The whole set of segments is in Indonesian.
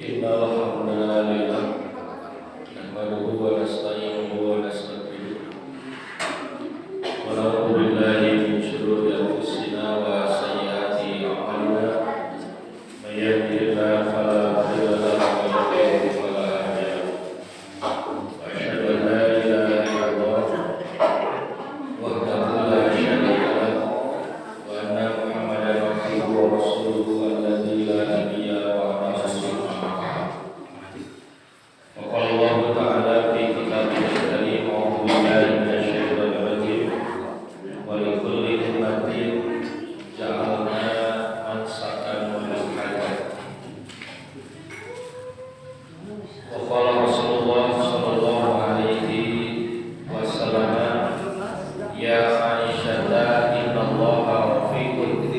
Innal hamdalillah nahmaduhu wa nasta'inuhu wa nastaghfiruh wa na'udzu billahi min shururi anfusina wa sayyiati a'malina may yahdihillahu fala mudilla lahu wa may yudlil fala hadiya lahu wa asyhadu an la ilaha illallah wahdahu la syarika lahu wa anna Muhammadan abduhu wa rasuluhu alladzi la nabiyya Allah Ta'ala fi kitabihil karim a'udzu billahi minasyaitonir rajim wa li kulli ummatin ja'alna mansakan wa minhajan wa qala Rasulullah sallallahu alaihi wasallam ya Aisyah innallaha rafiqun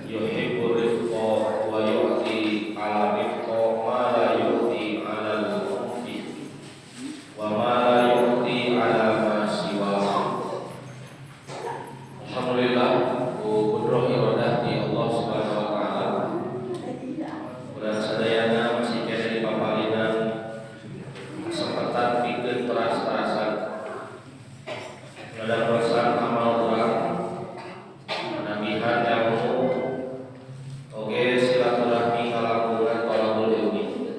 yuhibbur rifqa wa yu'ti 'ala rifqa ma la yu'ti 'ala wa ma la yu'ti 'ala ma siwa. Alhamdulillah qudroh iradah di Allah Subhanahu wa taala. Urang sadayana masih kene di papalinan kesempatan pikeun teras-terasan. Mudah-mudahan amal urang nabihan ilmu oge silaturahmi kalangungan talabul ilmi.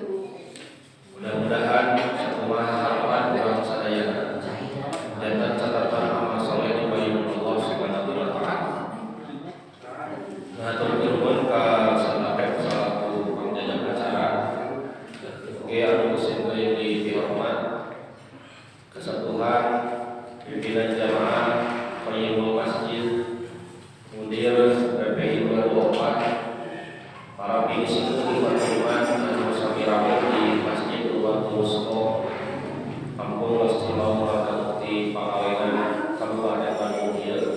Mudah-mudahan sakumaha orang sadayana dan catatan amal saleh di bayyinah Allah Subhanahu wa taala. Matur nuwun ka sadaya salaku pangjaga acara. Oke anu sing dihormat kesatuan pimpinan jamaah Qayyimul Masjid, mudir PPI 24, para pengisi kehidupan anu sami rawuh di Masjid Urwatul Wusta Kampung Lestila Murakamuti Pangalengan Kabupaten Bandung Hilir.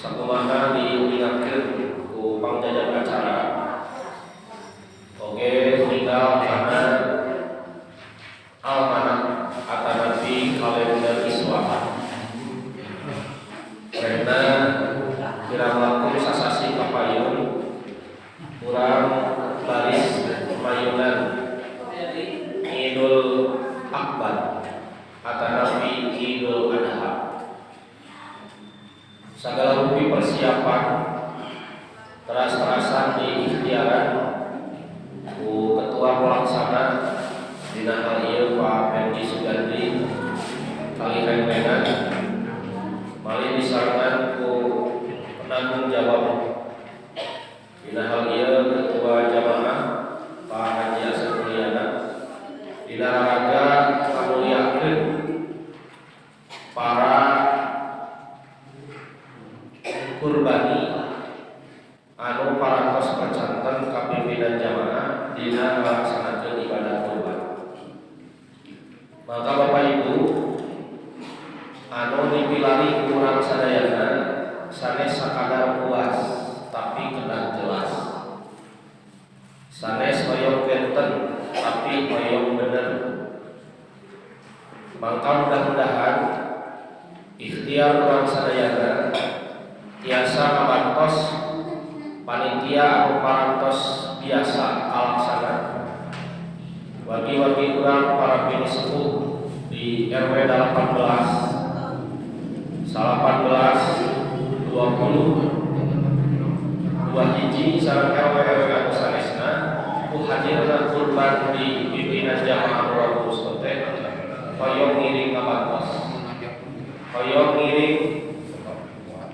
Sakumaha diingatkeun ku pangjaga acara oge tinggal kana almanah atanapi kalender Islam. Karena kirang sasasi kapayun urang baris mayunan Idul Akbar atanapi Idul Adha. Segala rupi persiapan teras-terasan diikhtiaran ku ketua pelaksana dina hal ieu Pak Pendi Sugandi kalirengrengan mali disarangan ku penanggung jawab dina hal ieu ketua jamaah Pak Haji Asep Mulyana dina raraga kamulyakeun para kurbani anu parantos pacanten kapimpinan jamaah dina melaksanakeun ibadah kurban. Maka Bapak Ibu anu dipilari kurang sadayana sanes sakadar puas tapi kedah jelas, sanes hoyong benten tapi hoyong bener. Maka mudah-mudahan ikhtiar kurang sadayana tiasa ngabantos panitia anu parantos biasa kalaksana wagi-wagi urang para bini sepuh di RW 18 18 20 2 hiji sareng RW anu sanesna ku hadirna kurban di pimpinan jamaah Urwatul Wusta teh hoyong ngiring ngabantos, hoyong ngiring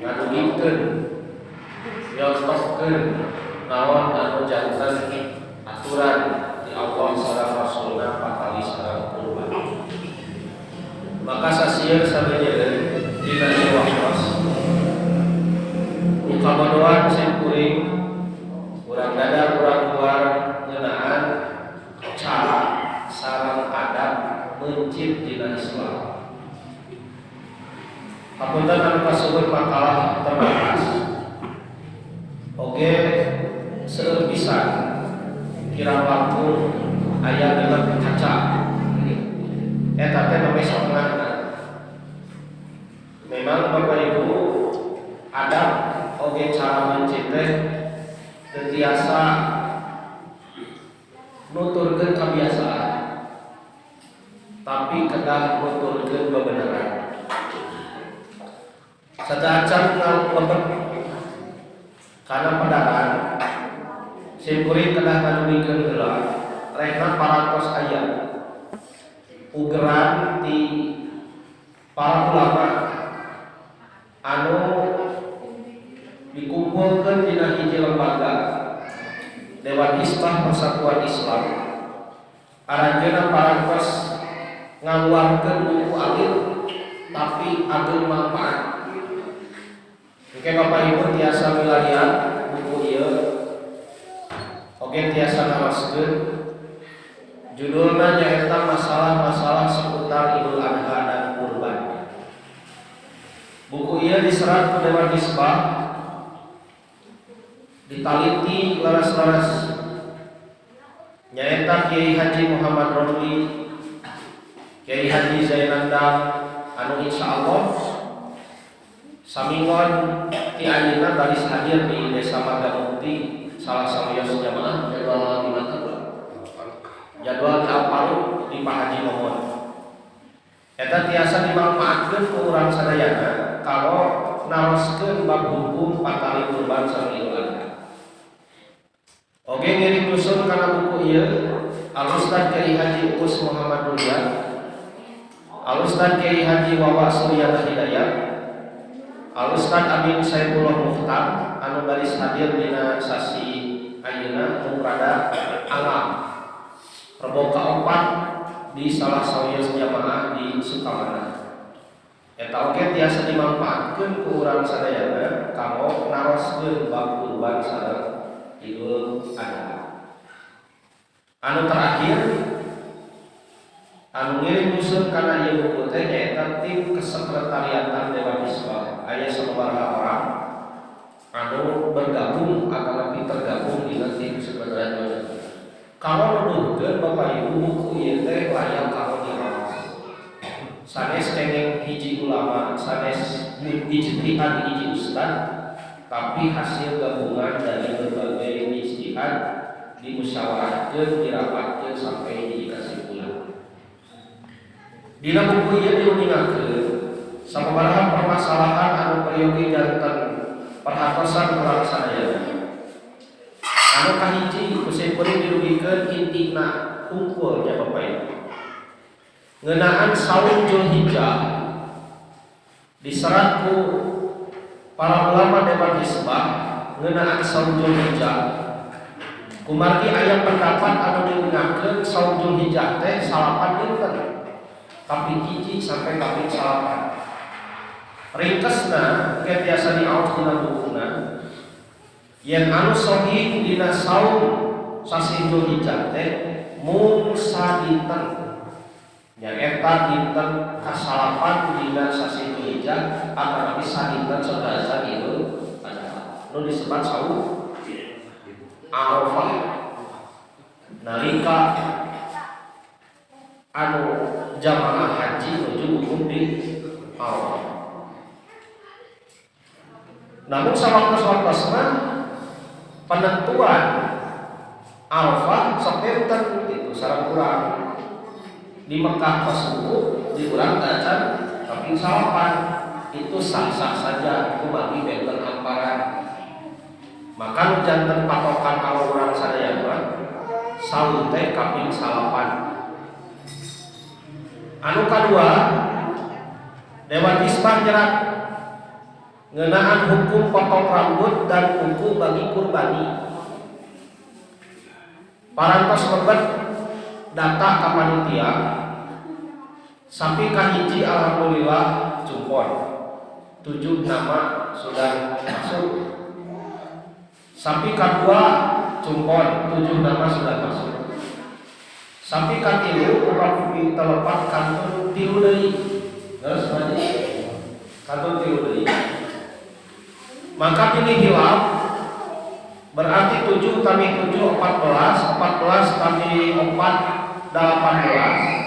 ngadugikeun nyontohkeun naon anu janten aturan di Allah sareng Rasulna patali sareng kurban. Maka sasieun sabejeun dina waktos ku kabodoan sing kuring urang dadar urang luar ngeunaan cara sareng adab mencit dina Islam. Hapunten anu kasuhun makalah terbatas. Oge seueur pisan kirang langkung aya dalam kaca. Eta teh mah soranganna. Memang Bapak Ibu adab oge cara mencit teh teu tiasa nuturkeun kebiasaan tapi kedah nuturkeun bebenaran. Sadacan ngalebet kana pedaran sim kuring kedah kadulikeun heula rehna parantos aya ugeran ti para ulama anu dikumpulkeun dina hiji lembaga Dewan Hizbah Persatuan Islam. Aranjeunna parantos ngaluarkeun buku alit tapi ageung manfaat. Oke Bapak Ibu tiasa milarian buku ieu oge tiasa ngaoskeun judulna nyaeta masalah-masalah seputar Idul Adha dan kurban. Buku ieu diserat ku Dewan Hizbah ditaliti laras-laras nyaeta Kiai Haji Muhammad Romli, Kiai Haji Zainandang anu insyaallah samingon ti ayeuna baris hadir di Desa Margamukti salah sawios jamaah jadwal di mana jadwal Alparu di Pak Haji Mohon. Eta tiasa dimanfaatkeun ku urang sadayana kalau naroskeun bab hukum patali kurban sareng Idul Adha. Oge ngiring dusun kana buku ieu Al-Ustaz Kiai Haji Us Muhammad Ruhyat, Al-Ustaz Kiai Haji Wawa Suryana Hidayat, Al-Ustaz Amin Saifullah Mukhtar anu baris hadir dina sasi ayeuna nu rada alam Rebo kaopat di salah sawios jamaah di Sukamana. Eta oge tiasa dimanfaatkeun ku urang sadayana kanggo naroskeun bab kurban sareng Idul Adha. Anu terakhir anu ngirim dusun kana ieu buku teh nyaeta tim kesekretariatan Dewan Hizbah. Aya sababaraha orang anu bergabung akan lebih tergabung di tim sekretariat. Kalau nuduhkeun Bapak Ibu buku ieu teh layak kalau diawas. Sanes kenging hiji ulama, sanes ijtihad hiji ustad, tapi hasil gabungan dari berbagai ijtihad dimusyawarahkeun, dirapatkeun sampai di kesimpulan. Dina buku ieu diuningakeun sababaraha permasalahan anu periogi janten perhatosan urang sadaya. Anu kahiji kusim kuring dirugikeun intina unggulnya Bapak Ibu. Ngeunaan saum Zulhijjah diserat ku para ulama Dewan Hizbah ngeunaan saum Zulhijjah. Kumargi aya pendapat anu diunggahkeun saum Zulhijjah teh salapan dinten. Kaping hiji sampai kaping salapan. Ringkesna ke tiasa diaos dina bukuna yen anu sahih dina saum sasi Zulhijjah teh mung sadinten. Nyaeta dinten kasalapan dina sasi Zulhijjah atanapi sadinten sadasa Idul Adha. Nu disebut saum Arafah. Nalika anu jamaah haji nuju wukuf di Arafah. Namun sawaktos-waktosna penentuan Arafah sok enten itu sareng urang di Mekah pas wukuf di urang dacan kaping salapan itu sah-sah saja kumaha benten hamparan. Maka nu janten patokan kalau urang sadaya mah saum teh kaping salapan. Anu kadua Dewan Hizbah nyerat ngeunaan hukum potong rambut dan kuku bagi kurbani. Parantos lebet data ka panitia sapi kahiji alhamdulillah cumpon 7 nama sudah masuk. Sapi kadua cumpon 7 nama sudah masuk. Sapi katilu urang telepat kantun tilu deui. Geus mandi kantun tilu deui. Maka pilih hilaf berarti 7 tambah 7 14, 14 tambah 4 18.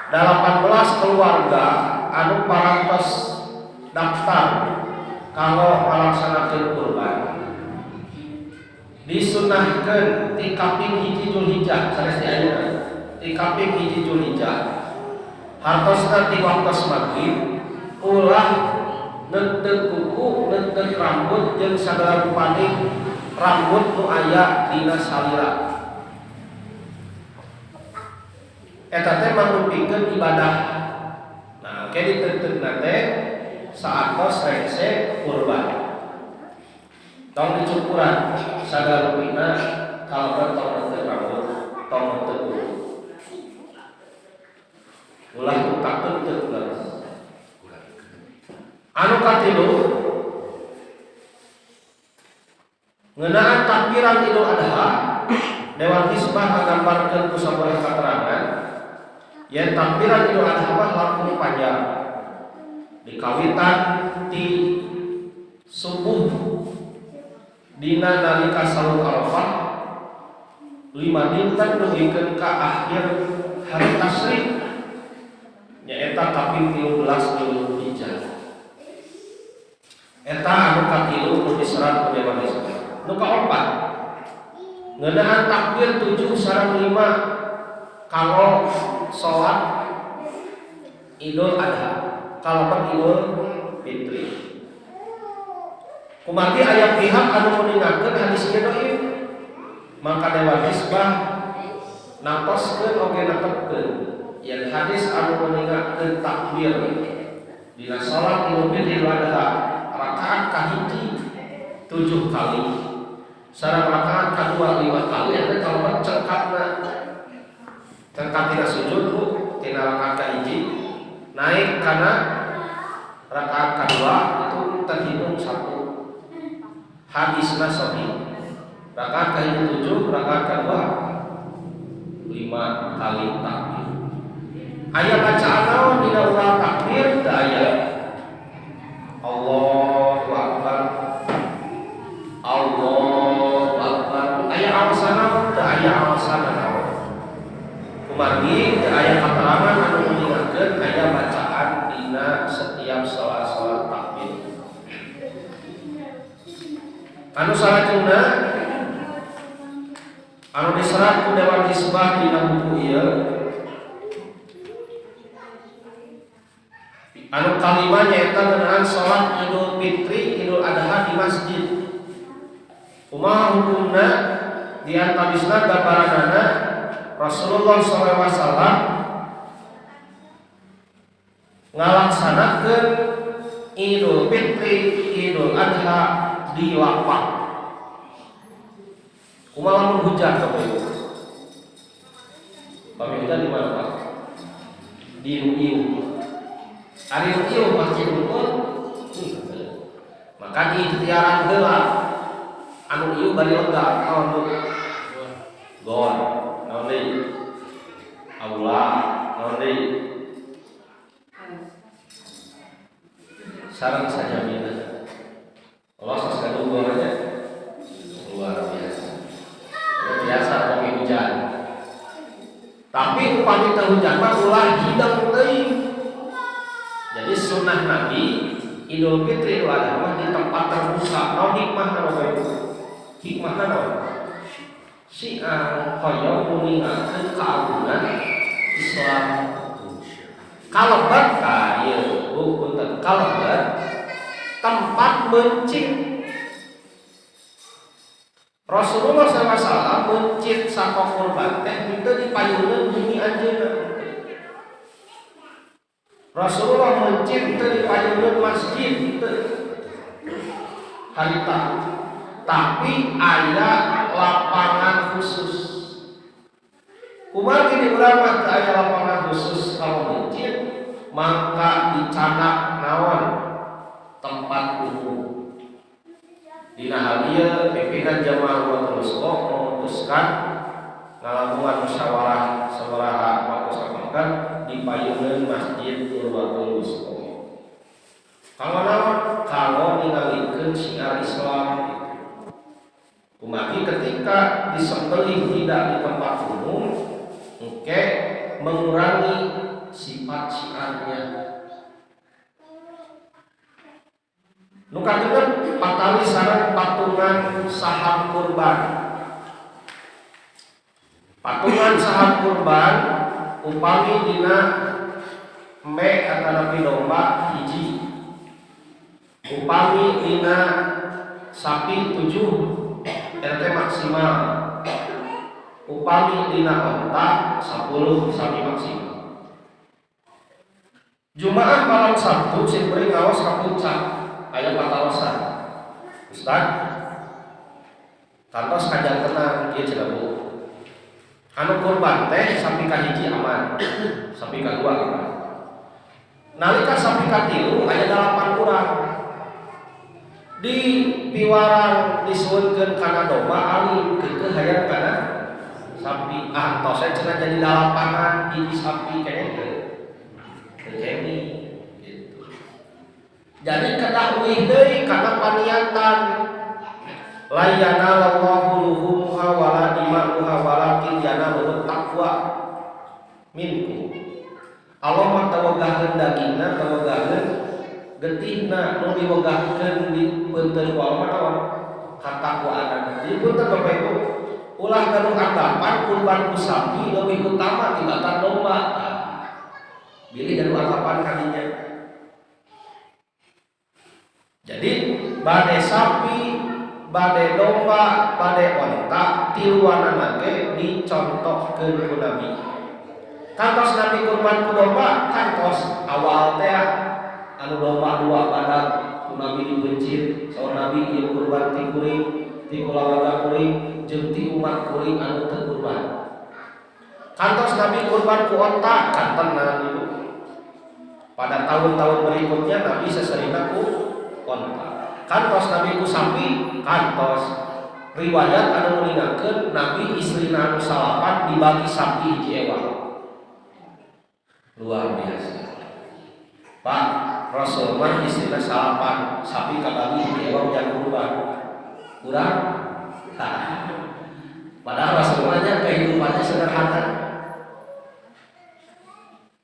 18 keluarga anu parantos daftar kalau melaksanakan kurban. disunahkeun ti kaping hiji Zulhijjah sanes di ayeuna ti kaping hiji Zulhijjah hartosna ti waktos maghrib ulah neuteuk kuku neuteuk rambut jeung sagala rupaning rambut nu aya dina salira eta teh mangrupikeun ibadah. Nah ke diteuteukeun teh saatos rengse kurban tong dicukuran sagala rupina kalaban tong neuteuk rambut tong neuteuk kuku ulah utak teuteuk geus. Anu katilu ngeunaan takbiran Idul Adha Dewan Hizbah ngagambarkeun ku sabaraha katerangan yen takbiran Idul Adha mah langkung panjang dikawitan ti subuh dina nalika salat Arafah 5 dinten dugikeun ka akhir hari tasyrik nyaeta kaping 13 Zulhijjah. Eta anu katilu nu diserat ku Dewan Hizbah. Nu kaopat ngeunaan takbir 7 sareng 5 kanggo salat Idul Adha kalaban Idul Fitri. Kumaki aya pihak anu meningakeun hadis ieu dhaif, maka Dewan Hizbah nantoskeun oge netepkeun yen hadis anu meningakeun takbir dina salat Idul Fitri Adha rakaat kahiji 7 kali sareng rakaat kadua 5 kali eta kalau cengkapna cengkap tina sujud bu tina rakaat kahiji naik kana rakaat kadua itu terhitung 1 hadisna sahih rakaat kahiji 7 rakaat kadua 5 kali takbir. Aya bacaan naon dina urang takbir teu aya Allahu Akbar Allahu Akbar aya awasana teu aya awasana naon kumargi teu aya katerangan anu menyebutkeun aya bacaan dina setiap salat takbir. Anu salajengna anu diserat ku Dewan Hizbah dina buku ieu anu kalima nyaeta ngeunaan salat Idul Fitri Idul Adha di masjid. Kumaha hukumna di antawisna gambaranana Rasulullah SAW ngalaksanakeun Idul Fitri Idul Adha di lapang. Kumaha lamun hujan Bapak Ibu? Pamirsa di mana Pak? Di Riau. Ari Riau masjid unggul. Maka diikhtiaran heula anu ieu bari lega naon tuh? Gon, naon deui? Aula, naon deui? Sareng saja mina. Allah saskadu goranya luar biasa. Luar biasa pagi hujan. Tapi upami teu hujan mah ulah hidang teuing. Jadi sunnah Nabi Idul Fitri Idul Adha mah di tempat terbuka. Naon hikmahna Bapak Ibu? Hikmahna naon? Siang hoyong muningakeun keagungan Islam. Kalebat ka ieu punten kalebat tempat mencit. Rasulullah SAW mencit saka kurban teh henteu dipayungeun bumi anjeunna. Rasulullah mencit teu dipayungeun masjid teu harita. Tapi aya lapangan khusus. Kumaha di urang mah teu aya lapangan khusus kalau mencit, maka dicanak naon? Tempat umum. Dina hal ieu pimpinan jamaah Urwatul Wusqa memutuskan ngalamungan musyawarah sabaraha waktu sakamkan dipayungeun masjid Urwatul Wusqa. Kanggo naon? Kanggo ningalikeun syiar Islam. Kumaki ketika disembelih tidak di tempat umum, engke mengurangi sifat syiarnya. Nu kagenep patawi sareng patungan saham kurban. Patungan saham kurban upami dina me atanapi domba hiji, upami dina sapi 7 RT maksimal, upami dina onta 10 sapi maksimal. Jumaah malam Sabtu simpuri ngawas ka puncak aya patarosan. Ustaz, kantos kajantenan ieu cenah Bu. Anu kurban teh sapi kahiji aman, sapi kadua aman. Nalika sapi katilu aya 8 urang. Di piwarang disueunkeun kana domba alih keukeuh hayang kana sapi. Ah tos cenah jadi 8an hiji sapi keneh teh. Terjadi gitu. Jadi kedah uih deui kana paniatan layana lallahu luhumuha wala dima'uha walakin yanaluhu taqwa minkum. Allah mah tawagaheun dagingna, tawagaheun getihna, nu diwegahkeun di beunteun ku Allah mah katakwaan. Jadi punten Bapak Ibu, ulah gaduh anggapan kurban ku sapi lebih utama tibatan domba. Bilih dan anggapan kalinya. Jadi bade sapi, bade domba, bade onta tiluanan ge dicontohkeun ku Nabi. Kantos Nabi kurban ku domba, kantos awal teh anu domba 2 badag ku Nabi dibencir, saur Nabi ieu kurban ti kuring, ti kulawarga kuring, jeung ti umat kuring anu teu kurban. Kantos Nabi kurban ku onta, kantenan ibu. Pada tahun-tahun berikutnya Nabi seserina ku onta. Kantos Nabi ku sapi, kantos. Riwayat anu nguningakeun Nabi istrina anu salapan dibagi sapi hiji ewang. Luar biasa. Pak, Rasul mah istrina salapan, sapi kabagi hiji ewang jangan kurban. Kurang? Padahal Rasul mah kehidupannya sederhana.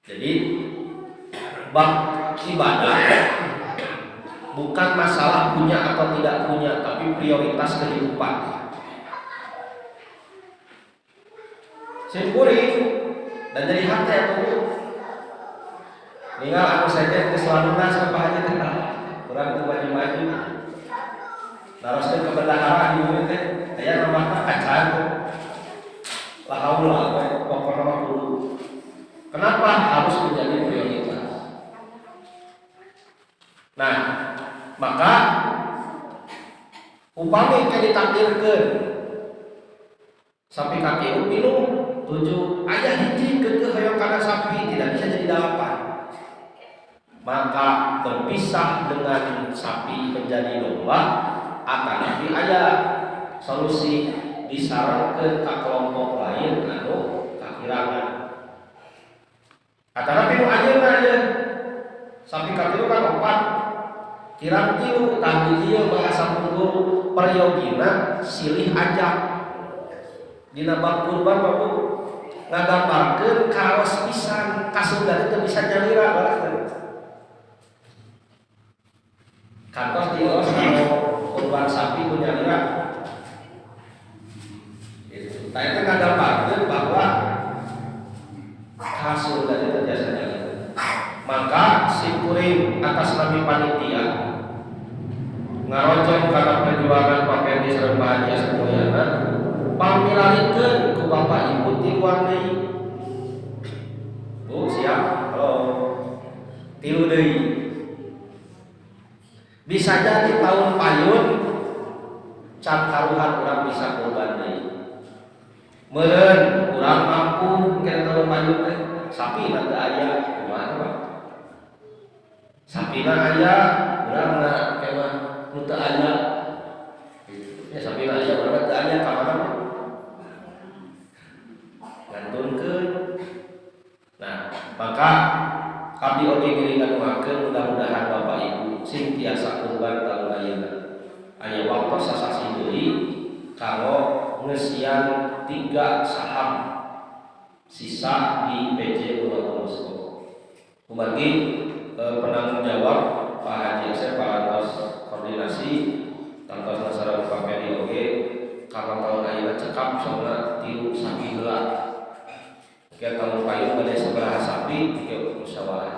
Jadi bab ibadah bukan masalah punya atau tidak punya, tapi prioritas kehidupan. Simpuring dan jadi hati atau tinggal aku saja ke selanjutnya sampai aja kita kurang itu baju-baju. Terusnya ke bendahara di murid teh, ayah nama kacan, lahaulah pokoknya dulu. Kenapa harus menjadi prioritas? Nah, maka upami ke ditakdirkeun sapi kaki pilu 7 aya hiji keukeuh hoyong kana sapi tidak bisa jadi 8. Maka berpisah dengan sapi menjadi domba akan tapi aya solusi disarankeun ka kelompok lain anu kakirangan. Kata Nabi nu ayeuna aja sapi katilu kan 4 kirang tilu tah di dieu bahasa punggul periyogina silih ajak dina bab kurban Bapak ngagambarkeun kaos pisan kasundar teu bisa nyalira balas kantos dios kurban sapi ku nyalira gitu. Tah eta ngagambarkeun bahwa hasil dari terjadinya. Maka simpuring atas Nabi panitia ngarojong karena perjuangan pakaian di sareng bahagia semuanya pamilalikeun ku bapak ibu tiluan deui. Bu siap? Halo. Tilu deui. Bisa jadi tahun payun can karuhan urang bisa kurban deui. Meureun urang mampu mungkin tahun payun teh sapi na teu aya kumaha Pak? Sapina aya urang na kemah nu teu aya. Ya sapina aya urang teu aya ka mana? Ngantunkeun. Nah, maka abdi oge ngiringan ngakeun mudah-mudahan Bapak Ibu sing tiasa kurban taun ayeuna. Aya waktu sasasi deui kanggo ngeusian 3 saham sisa di PJ Unotomosko. Kumagi penanggung jawab Pak Haji Asep Parantos koordinasi tanpa sareng pamedi oge karena tahun ayeuna cekap soalna 3 sapi heula. Oke tahun payung bade sabaraha sapi oke musyawarah.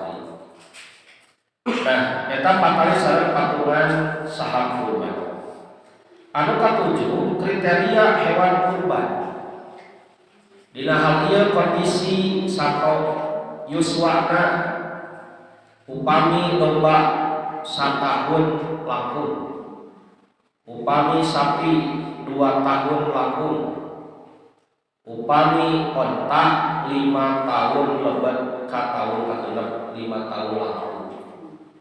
Nah, eta patali sareng patungan saha kurban. Anu katujuh kriteria hewan kurban. Dina hal ieu kondisi sato yuswana upami domba satahun langkung, upami sapi 2 tahun langkung, upami onta 5 tahun lebet ka tahun kagenep 5 tahun langkung.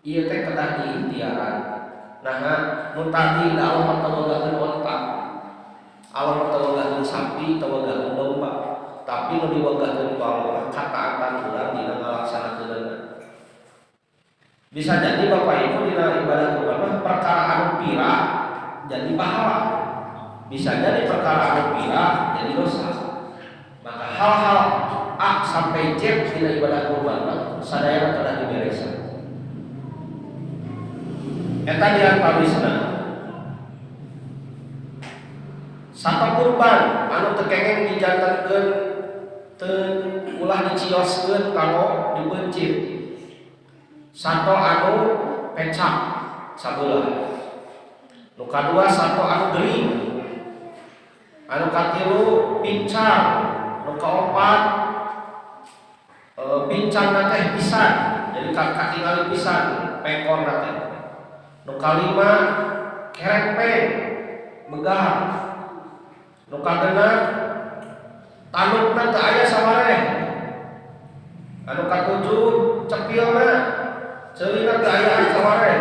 Ieu teh kedah diikhtiaran. Nah, nu tadi da Allah tawagakeun onta, Allah tawagakeun sapi, tawagakeun domba, tapi nu diwagahkeun ku Allah kataatan urang dina ngalaksanakeunna. Bisa jadi Bapak Ibu dina ibadah kurban perkara anu pira jadi pahala. Bisa jadi perkara anu pira jadi dosa. Maka hal-hal A sampai Z dina ibadah kurban sadayana telah dibereskan. Eta diantawisna sato kurban anu teu kengeng dijantenkeun teu ulah dicioskeun kanggo dibencit. Sato anu pecak sabeula. Nu kadua sato anu gering. Anu katilu pincang. Nu kaopat pincangna teh pisan. Jadi katingali pisan pekorna teh. Nu kalima kerempeng begal. Nu kagenep tanukna teu aya sabareh. Anu katujuh cepilna ceulina teu aya sabareh.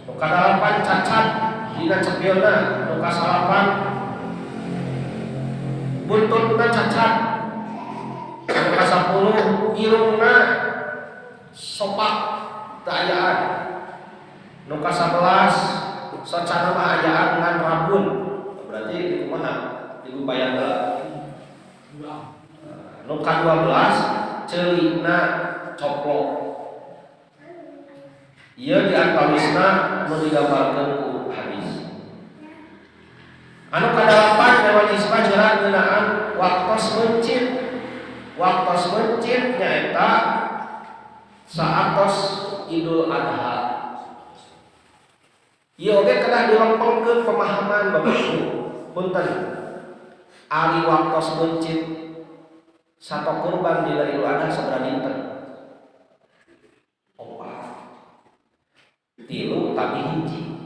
Nu kadalapan cacat dina cepilna. Nu kasalapan buntutna cacat. Nu kasapuluh irungna sopak teu ayaan. Nu ka-11 sacana mah ayaan ngan rabun. Berarti di kumaha? Digupayang heula. Nu ka-12 ceulina coplok. Ieu diantawisna nu digambarkeun ku hadis. Anu ka-8 hewan isma jerat ngeunaan waktos mencit. Waktos mencit nyaeta saatos Idul Adha. Ieu oge kedah dilempengkeun pemahaman Bapak Ibu. Punten. Ari waktos mencit sato kurban dina Idul Adha sabaraha dinten? 4. 3 tapi hiji.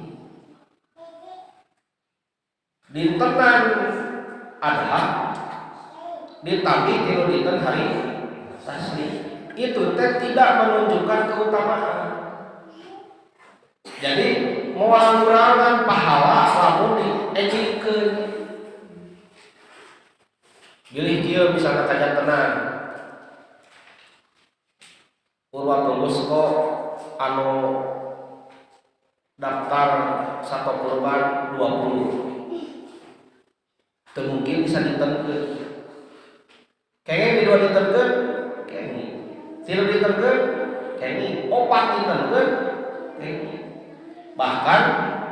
Dintenan Adha ditabi 3 dinten hari tasrik. Itu teh tidak menunjukkan keutamaan. Jadi moal ngurangan pahala lamun diejikeun. Bilih kieu misalna kajantenan Urwatul Wusta anu daftar sato kurban 20. Teu mungkin bisa ditenkeun. Kenging di 2 ditenkeun, kenging. 3 ditenkeun, kenging. 4 ditenkeun, kenging. Bahkan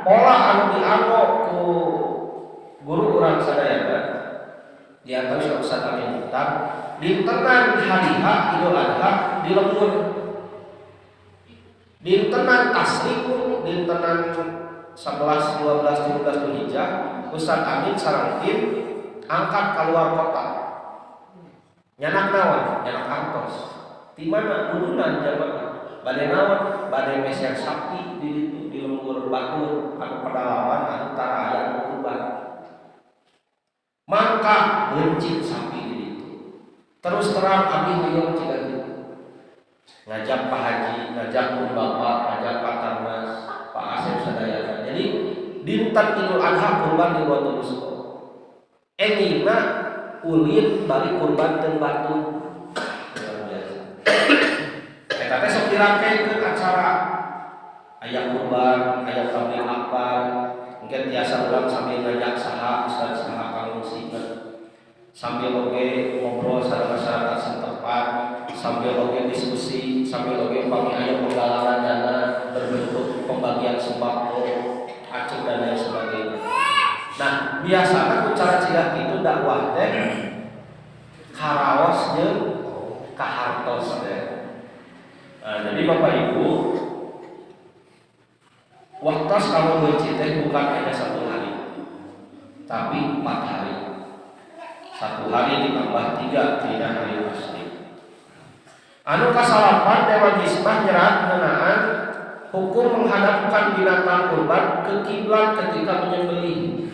pola anu dianggo ku guru urang sadayana diantos Ustaz Amin Mukhtar dintenan hari H Idul Adha di lembur, dintenan tasriku, dintenan 11, 12, 13 Dzulhijjah Ustaz Amin sareng tim angkat keluar kota. Nyanak naon? Nyanak artos. Di mana urunan jamaah? Bade naon? Bade mesyak sapi di lembur batur anu pedalaman anu tara aya kurban. Maka bencit sapi di ditu. Terus terang abdi hoyong ciga ditu. Ngajak Pak Haji, ngajak Bung Bapak, ngajak Pak Tarnas, Pak Asep sadayana. Jadi dinten Idul Adha kurban di Urwatul Wusta. Engina ulit bari kurban teu batur. Eta teh sok dirangkeun acara aya kurban, aya tabligh akbar, mungkin biasa urang sambil ngajak saha ustaz saha kang ngusikeun. Sambil oge ngobrol sareng masyarakat setempat, sambil oge diskusi, sambil oge upami aya penggalangan dana berbentuk pembagian sembako, cek dan lain sebagainya. Nah, biasanya cara cegah itu dakwah teh karaos jeung kahartos teh. Nah, jadi Bapak Ibu, waktu kamu mencintai bukan hanya 1 hari, tapi 4 hari. 1 hari ditambah 3 tidak hari pasti. Anu kasalapan Dewan Hisbah nyerat ngeunaan hukum menghadapkan binatang kurban ke kiblat ketika menyembelih.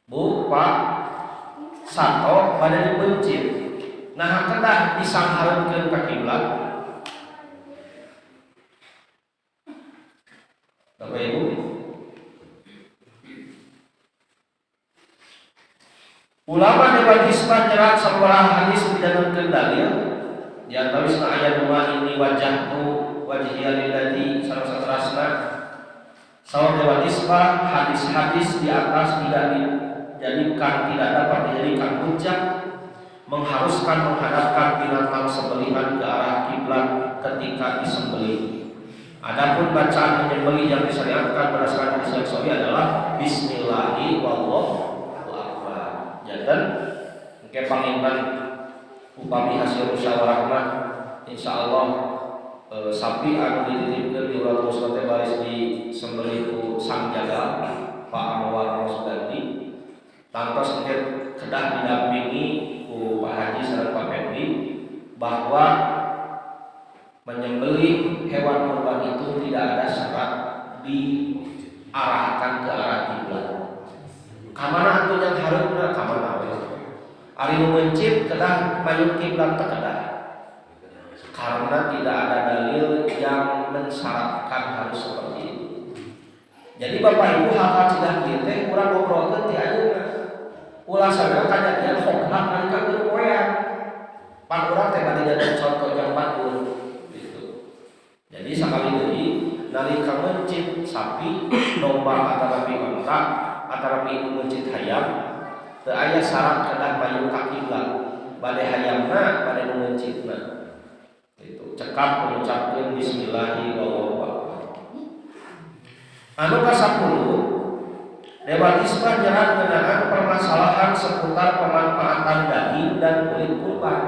Bu, Pak, sato pada dipencit. Nah, kedah disangharkeun ka kiblat. Bapak Ibu, ulama Dewan Hisbah nyerat sabaraha hadis didanungkeun dalil. Di antawisna ayat 2 ini wajahtu wajhiya lillati salasana. Sawab Dewan Hisbah hadis-hadis di atas tidak tidak dapat dijadikan hujah mengharuskan menghadapkan binatang sembelihan ke arah kiblat ketika disembelih. Adapun bacaan menyembelih yang disyariatkan berdasarkan hadis yang sahih adalah bismillahi wallahu akbar. Janten engke panginten upami hasil musyawarah mah insyaallah sapi anu dititipkeun di urang muslim teh baris disembelih ku sang jagal Pak Anwar Rosdandi. Tangtos engke kedah didampingi ku Pak Haji sareng Pak Fendi bahwa menyembelih hewan kurban itu tidak ada syarat diarahkan ke arah kiblat. Kamana atuh yang hareupna kamana we. Ari nu mencit kedah mayun kiblat teh kedah. Karena tidak ada dalil yang mensyaratkan harus seperti itu. Jadi Bapak Ibu hal-hal cidah kieu teh urang ngobrolkeun ti ayeuna. Ulah sadaya kajadian hokna nalika keur poean. Pan urang teh bade jadi contoh yang bagus gitu. Jadi sakali deui nalika mencit sapi, domba atau unta atau mencit hayam teu aya syarat kedah mayun ka kiblat. Bade hayamna bade nu mencitna. Itu cekap mengucapkan bismillahirrahmanirrahim. Anu ka-10 Dewan Hisbah nyerat ngeunaan permasalahan seputar pemanfaatan daging dan kulit kurban.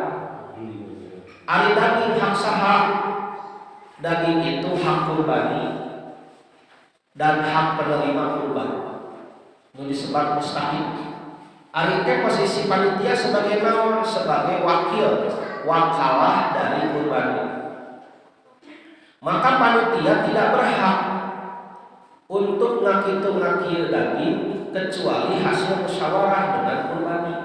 Ari daging hak saha? Daging itu hak kurbani dan hak penerima kurban. Nu disebut mustahik. Ari teh posisi panitia sebagai naon? Sebagai wakalah dari kurban. Maka panitia tidak berhak untuk ngakitu-ngakieu daging kecuali hasil musyawarah dengan kurbani.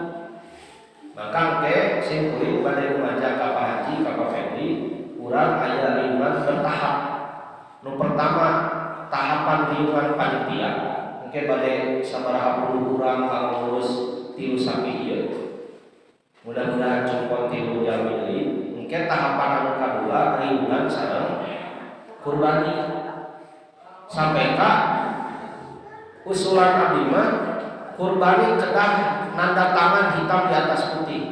Maka engke sing kuring bade ngajak ka Pak Haji, ka Pak Fendi, urang aya riungan bertahap. Nu pertama tahapan riungan panitia. Engke bade sabaraha puluh urang kang ngurus 3 sapi ieu. Mudah-mudahan cukup 3 jami deui. Engke tahapan anu kadua riungan sareng kurbani. Sampai ka usulan abdi mah kurbani kedah nanda tangan hitam di atas putih.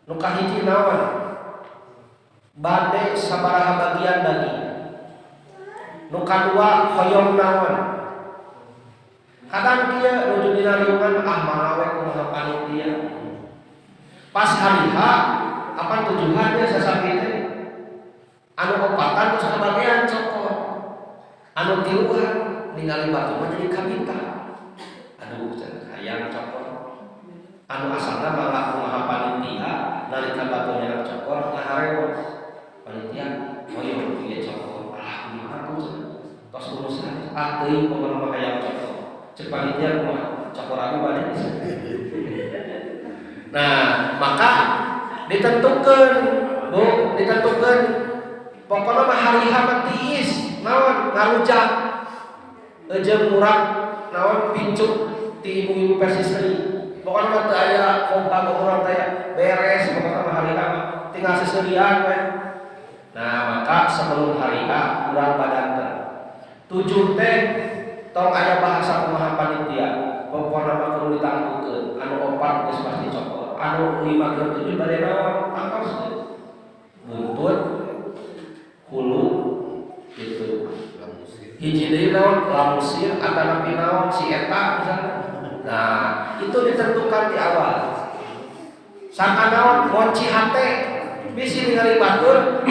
Nu kahiji naon? Bade sabaraha bagian daging. Nu kadua hoyong naon? Kadang kieu nuju dina riungan malawe kumaha panitia. Pas hari H apa tujuannya sasapi teh? Anu opatan terus kabagean cokot. Anu tiluan ningali batu mah jadi kabita. Aduh hayang cokot. Anu asalna malah kumaha panitia nalika batunya cokot ngahareos. Panitia hoyong ieu cokot. Ah kumaha tuh? Tos urusan teuing pokona mah hayang cokot. Cek panitia kumaha cokoran bade. Nah, maka ditentukan, Bu, ditentukan pokoknya mah hari H tiis naon ngarujak jeung murah naon pincuk ti ibu-ibu persistri. Pokoknya mah teu aya kompak urang teh beres pokoknya mah hari H tinggal seserian we. Nah, maka sebelum hari H urang badanten 7 teh tong aya bahasa kumaha panitia. Pokoknya mah kudu ditanggukeun anu 4 geus pasti cokot. Anu 5 ke 7 bade naon tangkos buntut hulu gitu hiji deui naon lamusir atanapi naon si eta misalnya. Nah, itu ditentukan di awal. Sangka naon moci hate bisi ningali batur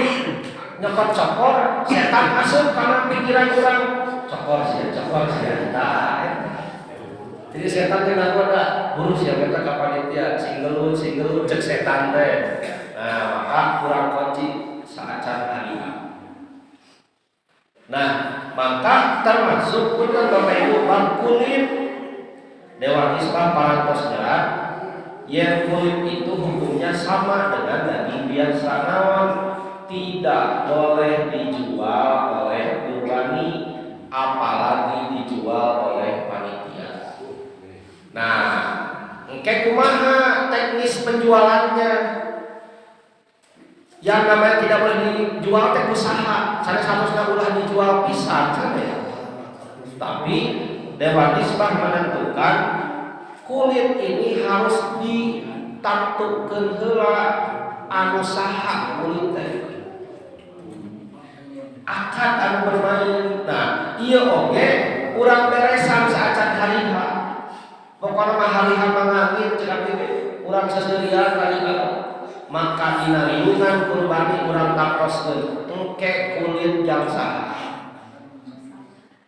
nyokot cokor setan asup karena pikiran urang cokor sih. Nah, jadi setan teh ngagoda buru sia eta ka panitia singgelut cek setan teh. Nah, maka kurang kunci saacan hari. Nah, maka termasuk punten Bapak Ibu bab kulit Dewan Islam parantos nyerat yang kulit itu hukumnya sama dengan daging biasa naon tidak boleh dijual oleh kurbani apalagi dijual oleh panitia. Nah, engke kumaha teknis penjualannya? Yang namanya tidak boleh dijual teh usaha, sanes-sanesna ulah dijual pisan sana ya. Tapi Dewan Islam menentukan kulit ini harus ditantukeun heula anu saha kulit teh. Akad anu bermain. Nah, ieu oge urang beresan saacan hariha. Pokona mah hariha mangangin ceuk kitu, urang saseurean hariha. Maka dina riungan kurbani urang taktoskeun engke kulit jang saha.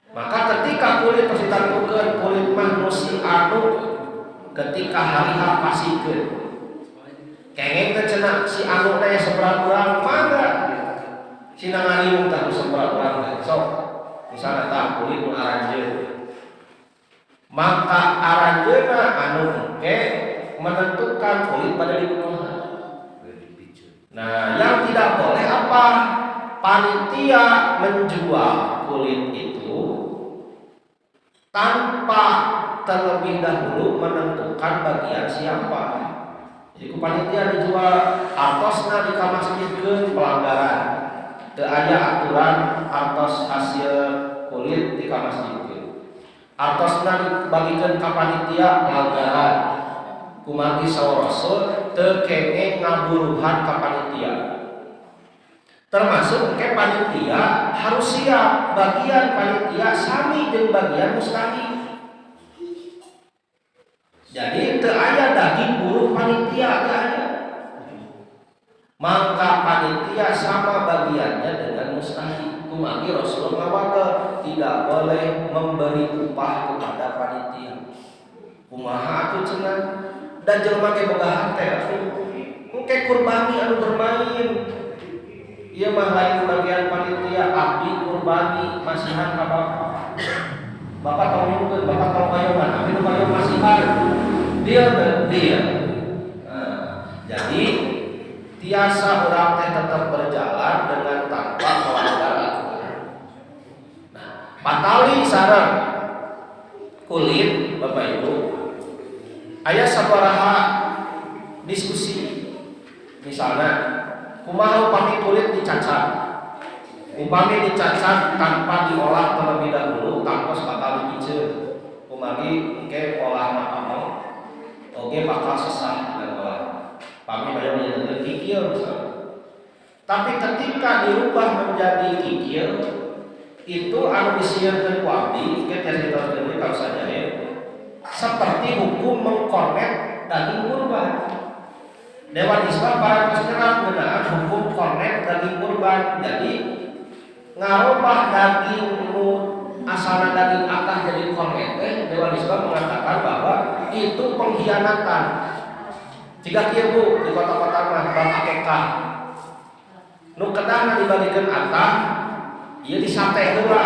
Maka ketika kulit tos ditantukeun kulit mah nu si anu ketika hariha pasikeun. Kengeng teh cenah si anu teh sabaraha urang mangga. Sina ngariung tah sabaraha urang sok. Misalna tah kulit nu aranjeun. Maka aranjeunna anu engke menentukan kulit pada dikumaha. Nah, yang tidak boleh apa? Panitia menjual kulit itu tanpa terlebih dahulu menentukan bagian siapa. Jadi panitia dijual artosna dikamasjidkeun pelanggaran. Teu aya aturan artos hasil kulit dikamasjidkeun. Artosna dibagikeun ka panitia pelanggaran. Kumati saur Rasul teu kenging ngaburuhan ka panitia. Termasuk ke panitia harus siap bagian panitia sami jeung bagian mustahil. Jadi teu aya daging buruh panitia teu aya. Maka panitia sama bagiannya dengan mustahil. Kumati Rasul ngawata tidak boleh memberi upah kepada panitia. Kumaha atuh cenah? Dan jelema ge boga hate atuh engke kurbani anu bermain ieu mah lain bagian panitia abdi kurbani masihan ka bapak tong nyungkeun bapak tong payogan abdi nu payogan masihan dia. Nah, jadi tiasa urang teh tetap berjalan dengan tanpa melanggar aturan. Nah, patali sareng kulit Bapak Ibu aya sabaraha diskusi. Misalnya kumaha upami kulit dicacat. Upami dicacat tanpa diolah terlebih dahulu tangkos bakal dipiceun. Kumagi engke olahna pamong oge bakal sesah dan olah. Pami bae menjadi kikil misalnya. Tapi ketika dirubah menjadi kikil itu anu disieunkeun ku abdi ke teritori kalau saja ya. Seperti hukum mengkornet daging kurban. Dewan Islam parantos nyerat ngeunaan hukum kornet daging kurban. Jadi ngarobah daging nu asalna daging akah jadi kornet teh Dewan Islam mengatakan bahwa itu pengkhianatan. Jika kieu Bu di kota-kota mah bab akekah nu kedahna dibagikeun atah ieu disate heula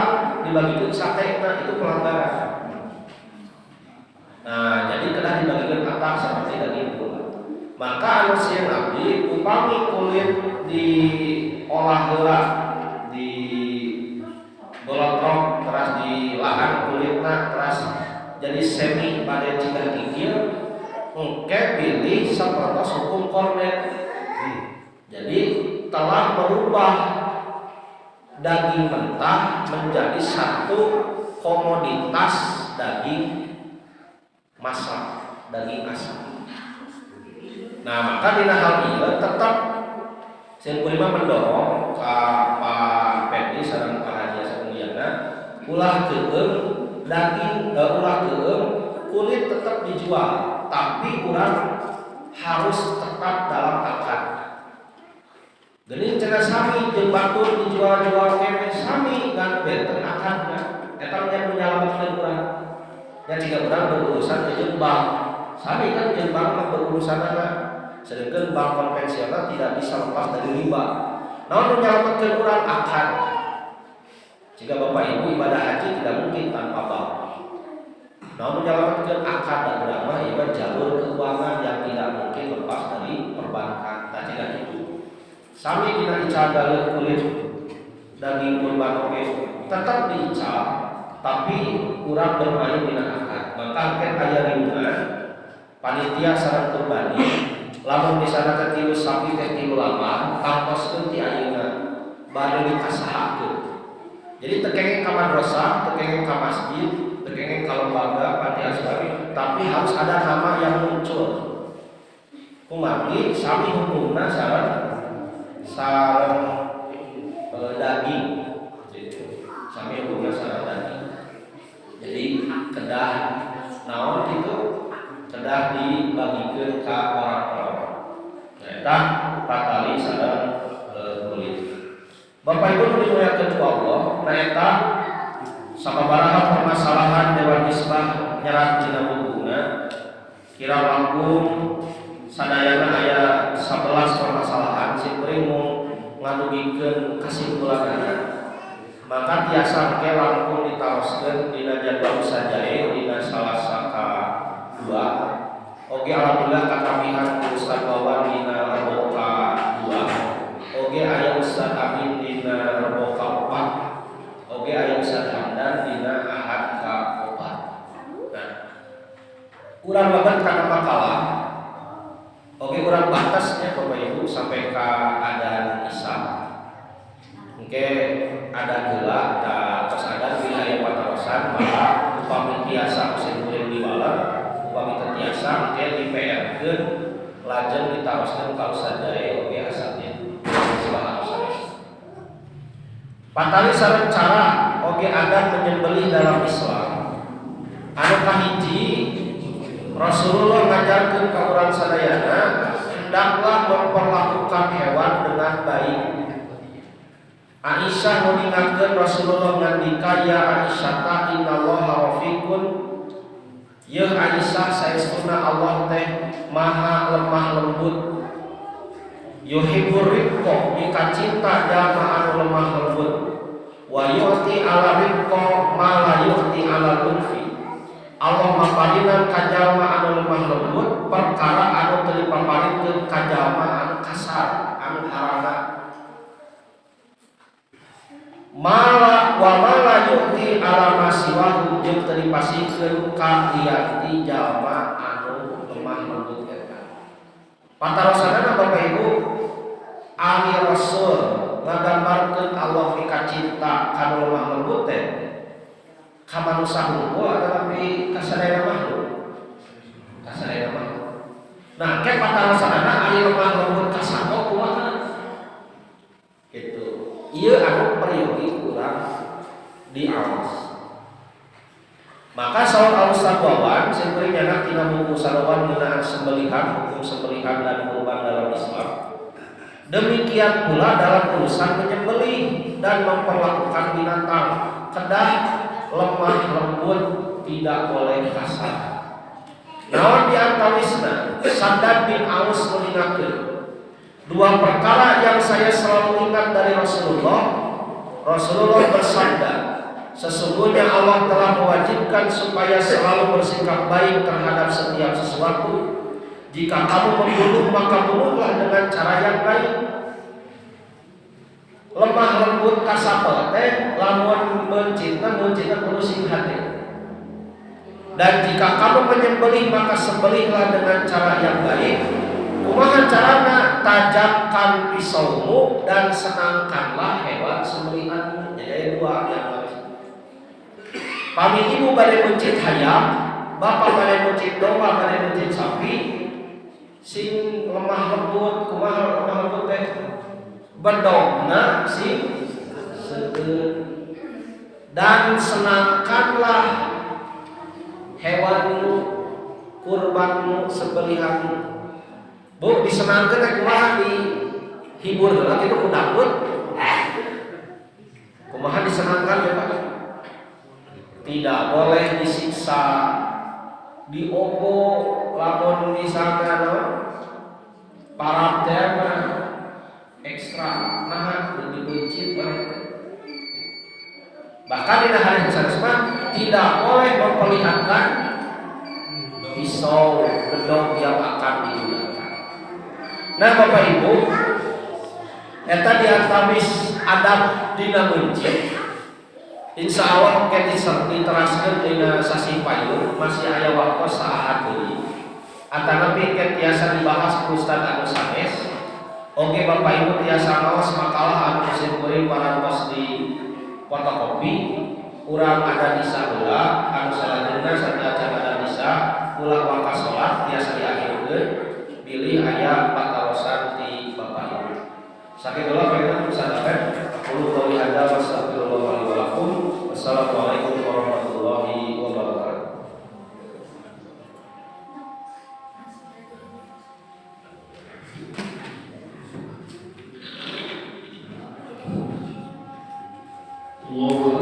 dibagikeun satena itu pelanggaran. Nah, jadi kedah dibagikan atap seperti daging kurban. Maka anu sieun abdi upami kulit diolah heula di bolotrok teras di lahan kulitna teras jadi semi pada cigah kikil engke pilih sapertos hukum kornet. Jadi telah merubah daging mentah menjadi satu komoditas daging masak, daging asam. Nah, maka dina hal ieu tetap Sen Kurima mendorong ka Pak Pendi sareng Pak Haji Samulyana ulah teueum daging ulah teueum kulit tetap dijual, tapi urang harus tetap dalam akad. Geuning cenah sami jeung batur dijual-jual keneh sami ngan benten akadna. Eta nya menyelamatkeun urang. Ya jika urang berurusan jeung bank, sami kan jeung bank mah berurusanna, sedangkan bank konvensional tidak bisa lepas dari riba. Namun menyelamatkeun urang akad. Jika Bapak Ibu ibadah haji tidak mungkin tanpa bank. Namun menyelamatkeun akad dan urang mah ieu jalur keuangan yang tidak mungkin lepas dari perbankan. Tah jika itu sami dina ical galeur kulit daging kurban oge tetap diical, tapi urang bermain dina akad. Maka ket aya riungan panitia sareng kurbani lamun misalna teh 3 sapi teh 3 lamar tangtoskeun ti ayeuna bade dikasahakeun. Jadi teu kengeng ka madrasah, teu kengeng ka masjid, teu kengeng ka lembaga panti asuhan, tapi harus ada nama yang muncul. Kumaha sami hukumna sareng daging, sami hukumna sareng daging. Jadi kedah naon itu kedah dibagikeun ka orang-orang. Eta patali sareng kulit. Bapak Ibu dimuliakeun ku Allah, na eta sababaraha permasalahan Dewan Hisbah nyerat dina bukunya kira langkung sadayana aya 11 permasalahan simkuring ngadugikeun kasimpulanna. Maka tiasa ke langkung ditaroskeun dina jadwal sajae dina Salasa ka 2. Oge alhamdulillah katabihan Ustaz Wawan dina Rebo ka 2. Oge aya Ustaz Amin dina Rebo ka 4. Oge aya Ustaz Hamdan dina Ahad ka 4. Nah, urang lebat kana makalah. Oge urang batasnya Bapak Ibu sampai ka adzan Isya. Oke, ada gula, terus ada wilayah patarosan, maka upami tiasa mesin kuring diwaler, upami tiasa mungkin di PR-keun lajeng ditaroskeun ka Ustaz Jae oge asalnya. Patali sareng cara oge ada menyembelih dalam Islam. Anu kahiji Rasulullah ngajarkeun ka urang sadayana hendaklah memperlakukan hewan dengan baik. Aisyah mengingatkan Rasulullah ngandika ya Aisyah ta innallaha rafiqun. Ya Aisyah saestuna Allah teh maha lemah lembut. Yuhibbur rifqa mika cinta jalma anu lemah lembut. Wa yu'ti ala rifqa ma la yu'ti ala lunfi. Allah maparinan ka jalma anu lemah lembut perkara anu teu dipaparikeun ka jalma anu kasar anu harana. Mala wa mala yu'ti ala masiwahu jeung teu dipasikeun ka liati jalma anu lemah lembut eta. Patarosanana Bapak Ibu ahli Rasul ngagambarkeun Allah mika cinta kana lemah lembut teh ka manusia unggul adalah di kasadaya makhluk. Kasadaya makhluk. Nah, ke patarosanana ahli lemah lembut kasado kumaha? Gitu. Ieu anu peryogi kurang diawas. Maka saur Al-Ustaz Wawan simkuring nyanak tina buku Salawan ngeunaan sembelihan, hukum sembelihan dan kurban dalam Islam. Demikian pula dalam urusan menyembelih dan memperlakukan binatang, kedah lemah lembut, tidak boleh kasar. Naon di antawisna Saddad bin Aus mengingatkeun 2 perkara yang saya selalu ingat dari Rasulullah. Rasulullah bersabda, sesungguhnya Allah telah mewajibkan supaya selalu bersikap baik terhadap setiap sesuatu. Jika kamu membunuh maka bunuhlah dengan cara yang baik. Lemah lembut kasapel teh lamun mencinta kudu sing hati. Dan jika kamu menyembelih maka sembelihlah dengan cara yang baik. Kumaha carana? Tajamkan pisaumu dan senangkanlah hewan sembelihanmu. Jadi 2 yang harus. Pami ibu bade mencit hayam, bapak bade mencit domba, bade mencit sapi. Sing lemah lembut, kumaha lemah lembut teh? Bedogna sing seueun. dan senangkanlah hewanmu, kurbanmu, sembelihanmu. Bu, disenangkan kumaha dihibur heula kitu ku dangdut. Kumaha disenangkan ya Pak? Tidak boleh disiksa, diobok, lamun misalnya para tema ekstra, nah dibuncit bahkan di hari besar tidak boleh memperlihatkan pisau, bedog yang akan digunakan. Nah Bapak Ibu, eta diantamis adab dina buncit. Insya Allah mungkin diteraskan dina sasi payung masih aya waktu saat deui. Antara piket tiasa dibahas ku Ustaz anu sanes. Oke Bapak Ibu tiasa ngaos makalah anu simkuring parantos di fotokopi. Urang ada di saheula anu salanjutna sajajan ada bisa ulah waktu salat tiasa diakhirkeun pilih aya patarosan di Bapak Ibu. Sakitu kita sadaqah qul qouli hadza wastaghfirullah li wa lakum. Wassalamualaikum warahmatullahi wabarakatuh. Allahu